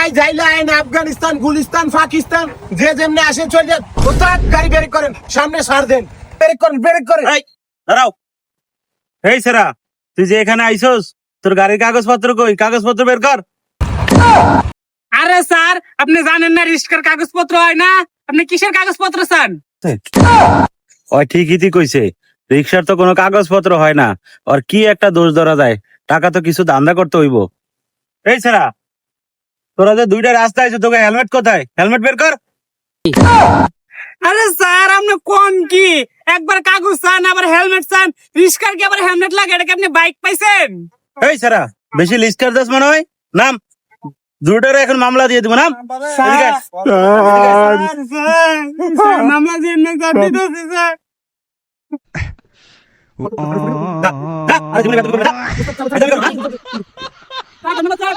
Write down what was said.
ভাই যাইলে আইন আফগানিস্তান গুলিস্তান পাকিস্তান যে যেমনি আসে চলে যান ওস্তাদ গাড়ি ব্রেক করেন সামনে ছাড় দেন ব্রেক করেন এই দাঁড়াও। এই সেরা, তুই যে এখানে আইছস, তোর গাড়ির কাগজপত্র কই? কাগজপত্র বের কর। আরে স্যার, আপনি জানেন না রিস্কার কাগজপত্র হয় না? আপনি কিসের কাগজপত্র চান? ওই ঠিকই তুই কইছে, রিক্সার তো কোনো কাগজপত্র হয় না। আর কি একটা দোষ ধরা যায়, টাকা তো কিছু ধান্দা করতে হইব। এই সেরা, তোরা যে দুইটা রাস্তা আছে, তোকে হেলমেট কোথায়? হেলমেট বের কর। আরে স্যার, আপনি কোন কি একবার কাগজ চান আবার হেলমেট চান, রিস্কার কি আবার হেলমেট লাগে? এটা কি আপনি বাইক পাইছেন? এই সেরা, বেশি লিস্ট কর দাস মনে হয়। নাম, দুটারে এখন মামলা দিয়ে দিব। নাম এদিকে আয়। মামলা দিয়ে স্যার দিতেছি স্যার। যা, যা, আরে তুমি ব্যাপার করবে না। ধন্যবাদ স্যার।